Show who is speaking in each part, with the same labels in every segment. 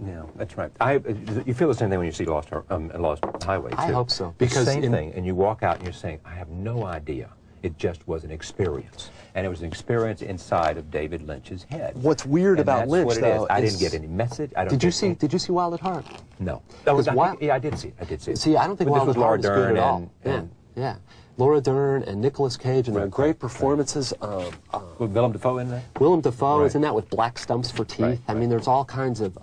Speaker 1: No, that's right. You feel the same thing when you see Lost Highway, too.
Speaker 2: I hope so.
Speaker 1: Because same thing, and you walk out and you're saying, I have no idea. It just was an experience. And it was an experience inside of David Lynch's head.
Speaker 2: What's weird about Lynch, though,
Speaker 1: I didn't get any message.
Speaker 2: Did you see Wild at Heart?
Speaker 1: No.
Speaker 2: Yeah,
Speaker 1: I did see it.
Speaker 2: See, I don't think Wild at Heart is good at all. Yeah. Laura Dern and Nicolas Cage, and they're great performances.
Speaker 1: With Willem Dafoe in there?
Speaker 2: Willem Dafoe is in that with black stumps for teeth. I mean, there's all kinds of...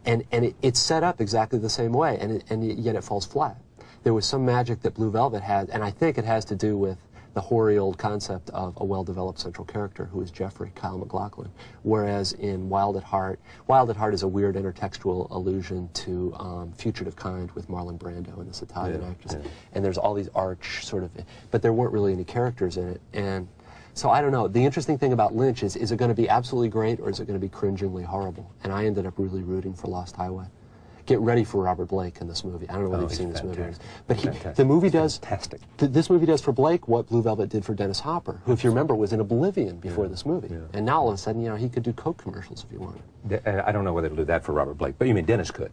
Speaker 2: and it's set up exactly the same way, and yet it falls flat. There was some magic that Blue Velvet had, and I think it has to do with the hoary old concept of a well-developed central character who is Jeffrey, Kyle MacLachlan. Whereas in Wild at Heart is a weird intertextual allusion to Fugitive Kind with Marlon Brando and this Italian actress. Yeah. And there's all these arch sort of, but there weren't really any characters in it. And so I don't know. The interesting thing about Lynch is it going to be absolutely great or is it going to be cringingly horrible? And I ended up really rooting for Lost Highway. Get ready for Robert Blake in this movie. I don't know whether you've seen this movie. But the movie does... Fantastic. This movie does for Blake what Blue Velvet did for Dennis Hopper, who, if you remember, was in Oblivion before this movie. Yeah. And now, all of a sudden, you know, he could do Coke commercials if he wanted.
Speaker 1: I don't know whether to do that for Robert Blake, but you mean Dennis could.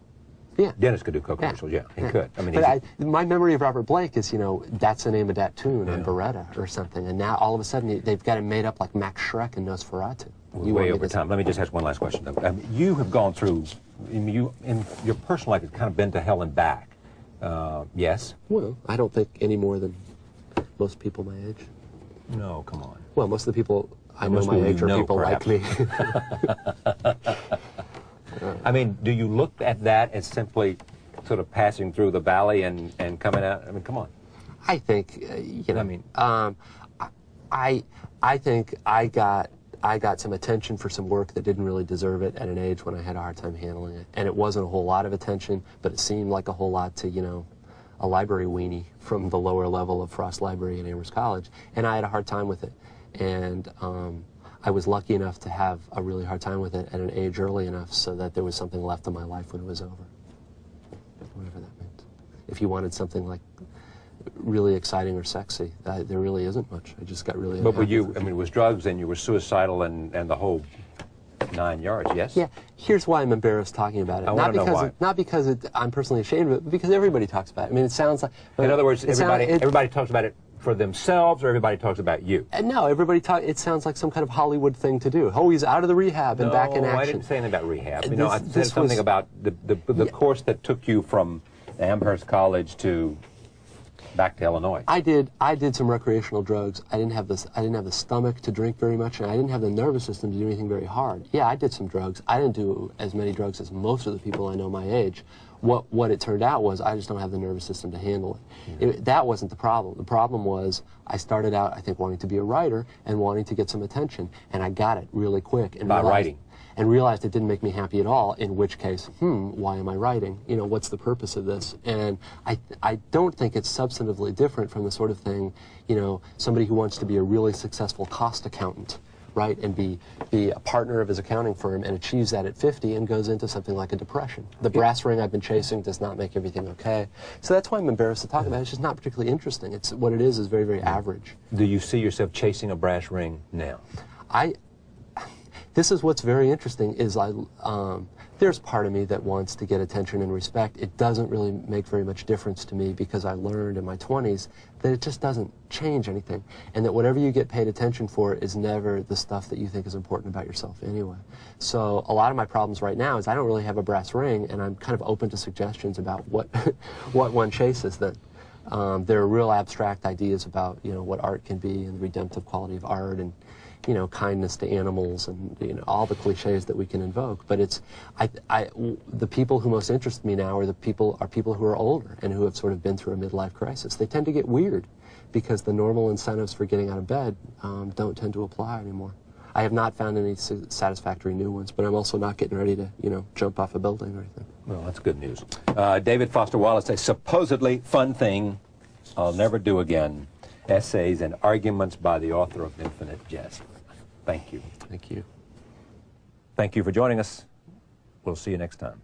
Speaker 2: Yeah.
Speaker 1: Dennis could do Coke commercials, yeah. He could. I mean,
Speaker 2: my memory of Robert Blake is, you know, That's the Name of That Tune on Beretta or something. And now, all of a sudden, they've got him made up like Max Schreck and Nosferatu.
Speaker 1: Way over time. Let me just ask one last question, though. You have gone through, in your personal life, it's kind of been to hell and back. Yes?
Speaker 2: Well, I don't think any more than most people my age.
Speaker 1: No, come on.
Speaker 2: Well, most of the people I know my age are people like me.
Speaker 1: I mean, do you look at that as simply sort of passing through the valley and coming out? I mean, come on.
Speaker 2: I think, you know, I mean, I think I got some attention for some work that didn't really deserve it at an age when I had a hard time handling it. And it wasn't a whole lot of attention, but it seemed like a whole lot to, you know, a library weenie from the lower level of Frost Library in Amherst College. And I had a hard time with it. And I was lucky enough to have a really hard time with it at an age early enough so that there was something left of my life when it was over. Whatever that meant. If you wanted something like really exciting or sexy, there really isn't much. I just got really
Speaker 1: But were you, I mean, it was drugs and you were suicidal and the whole 9 yards, yes?
Speaker 2: Yeah. Here's why I'm embarrassed talking about it.
Speaker 1: I want to know why.
Speaker 2: Not because I'm personally ashamed of it, but because everybody talks about it. I mean, it sounds like...
Speaker 1: In other words, everybody talks about it for themselves, or everybody talks about you?
Speaker 2: No, it sounds like some kind of Hollywood thing to do. Oh, he's out of the rehab and back in action.
Speaker 1: No, I didn't say anything about rehab. You know, I said something about the course that took you from Amherst College to back to Illinois.
Speaker 2: I did some recreational drugs. I didn't have the stomach to drink very much, and I didn't have the nervous system to do anything very hard. Yeah, I did some drugs. I didn't do as many drugs as most of the people I know my age. What it turned out was I just don't have the nervous system to handle it. That wasn't the problem. The problem was I started out, I think, wanting to be a writer and wanting to get some attention, and I got it really quick. And
Speaker 1: by writing?
Speaker 2: And realized it didn't make me happy at all, in which case, why am I writing? You know, what's the purpose of this? And I don't think it's substantively different from the sort of thing, you know, somebody who wants to be a really successful cost accountant, right, and be a partner of his accounting firm and achieves that at 50 and goes into something like a depression. The brass ring I've been chasing does not make everything okay. So that's why I'm embarrassed to talk about it. It's just not particularly interesting. It's what it is very, very average.
Speaker 1: Do you see yourself chasing a brass ring now?
Speaker 2: This is what's very interesting is there's part of me that wants to get attention and respect. It doesn't really make very much difference to me because I learned in my 20s that it just doesn't change anything, and that whatever you get paid attention for is never the stuff that you think is important about yourself anyway. So a lot of my problems right now is I don't really have a brass ring, and I'm kind of open to suggestions about what what one chases. That there are real abstract ideas about, you know, what art can be and the redemptive quality of art, and, you know, kindness to animals, and, you know, all the cliches that we can invoke. But it's, the people who most interest me now are people who are older and who have sort of been through a midlife crisis. They tend to get weird because the normal incentives for getting out of bed don't tend to apply anymore. I have not found any satisfactory new ones, but I'm also not getting ready to, you know, jump off a building or anything.
Speaker 1: Well, that's good news. David Foster Wallace, a supposedly fun thing I'll never do again. Essays and arguments by the author of Infinite Jest. Thank you.
Speaker 2: Thank you.
Speaker 1: Thank you for joining us. We'll see you next time.